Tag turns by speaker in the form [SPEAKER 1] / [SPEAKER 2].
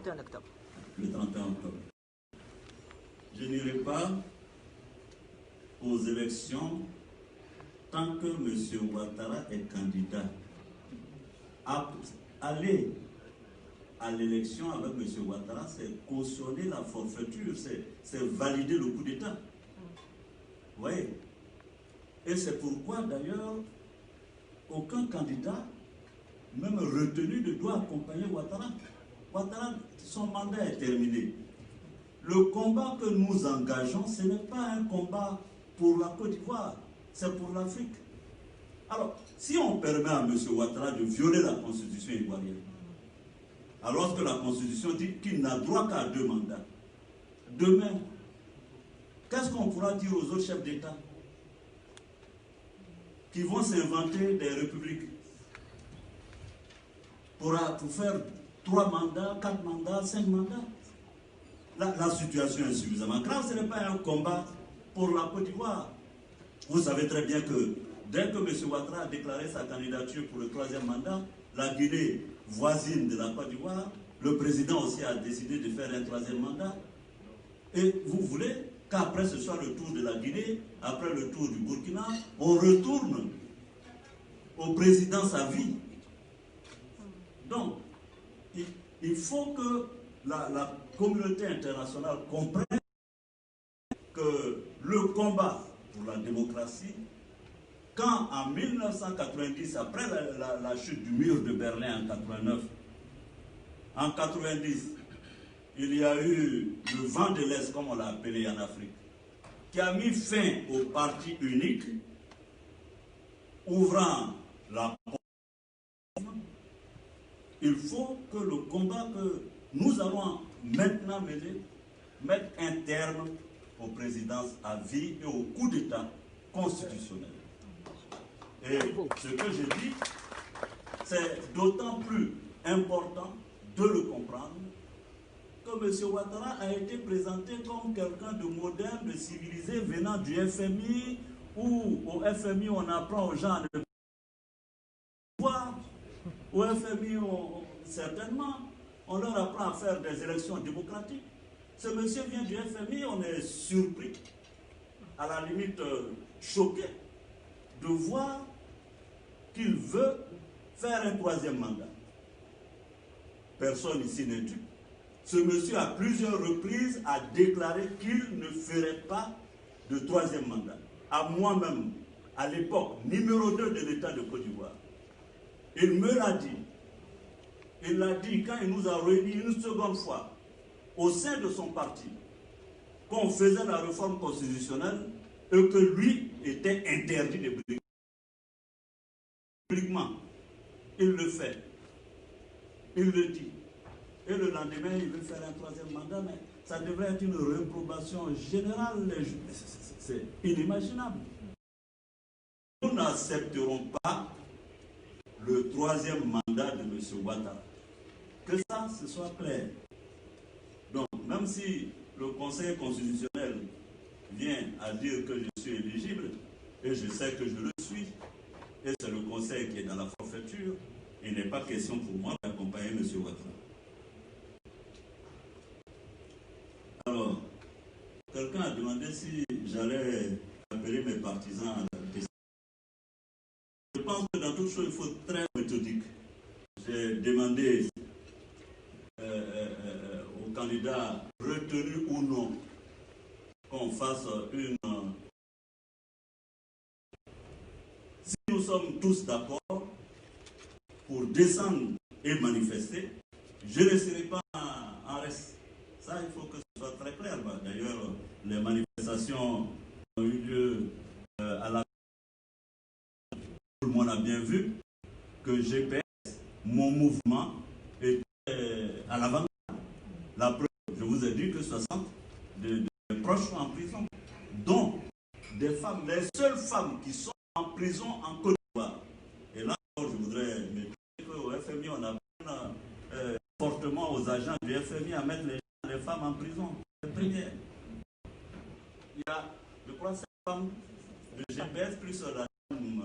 [SPEAKER 1] 31 octobre.
[SPEAKER 2] Le 31 octobre. Je n'irai pas aux élections tant que M. Ouattara est candidat. Aller à l'élection avec M. Ouattara, c'est cautionner la forfaiture, c'est valider le coup d'État. Vous voyez? Et c'est pourquoi d'ailleurs, aucun candidat, même retenu, ne doit accompagner Ouattara. Ouattara, son mandat est terminé. Le combat que nous engageons, ce n'est pas un combat pour la Côte d'Ivoire, c'est pour l'Afrique. Alors, si on permet à M. Ouattara de violer la constitution ivoirienne, alors que la constitution dit qu'il n'a droit qu'à 2 mandats, demain, qu'est-ce qu'on pourra dire aux autres chefs d'État qui vont s'inventer des républiques pour faire 3 mandats, 4 mandats, 5 mandats? La situation est suffisamment grave, ce n'est pas un combat pour la Côte d'Ivoire. Vous savez très bien que dès que M. Ouattara a déclaré sa candidature pour le 3e mandat, la Guinée voisine de la Côte d'Ivoire, le président aussi a décidé de faire un 3e mandat. Et vous voulez qu'après ce soit le tour de la Guinée, après le tour du Burkina, on retourne au président sa vie. Donc, il faut que la communauté internationale comprenne que le combat pour la démocratie, quand en 1990, après la chute du mur de Berlin en 89, en 90, il y a eu le vent de l'Est, comme on l'a appelé en Afrique, qui a mis fin au parti unique, ouvrant la porte. Il faut que le combat que nous allons maintenant mener mette un terme aux présidences à vie et au coup d'État constitutionnel. Et ce que je dis, c'est d'autant plus important de le comprendre que M. Ouattara a été présenté comme quelqu'un de moderne, de civilisé, venant du FMI, où au FMI on apprend aux gens à ne pas. Au FMI, certainement, on leur apprend à faire des élections démocratiques. Ce monsieur vient du FMI, on est surpris, à la limite choqué, de voir qu'il veut faire un 3e mandat. Personne ici n'est dupe. Ce monsieur, à plusieurs reprises, a déclaré qu'il ne ferait pas de 3e mandat. À moi-même, à l'époque, numéro 2 de l'État de Côte d'Ivoire, il me l'a dit. Il l'a dit quand il nous a réunis une seconde fois au sein de son parti, qu'on faisait la réforme constitutionnelle et que lui était interdit de briguer. Publiquement, il le fait. Il le dit. Et le lendemain, il veut faire un 3e mandat, mais ça devrait être une réprobation générale. C'est inimaginable. Nous n'accepterons pas le 3e mandat de M. Ouattara. Que ça, ce soit clair. Donc, même si le Conseil constitutionnel vient à dire que je suis éligible, et je sais que je le suis, et c'est le Conseil qui est dans la forfaiture, il n'est pas question pour moi d'accompagner M. Ouattara. Alors, quelqu'un a demandé si j'allais appeler mes partisans à la décision. Je pense que dans toute chose, il faut être très méthodique. J'ai demandé aux candidats retenus ou non qu'on fasse une... Si nous sommes tous d'accord pour descendre et manifester, je ne serai pas en reste. Ça, il faut que ce soit très clair. D'ailleurs, les manifestations ont eu lieu à la... Tout le monde a bien vu que GPS, mon mouvement, était à l'avant. La preuve, je vous ai dit que 60 de proches sont en prison, dont des femmes, les seules femmes qui sont en prison en Côte d'Ivoire. Et là, je voudrais me dire qu'au FMI, on apprend fortement aux agents du FMI à mettre les femmes en prison. C'est première. Il y a, je crois, 7 femmes de GPS plus la dame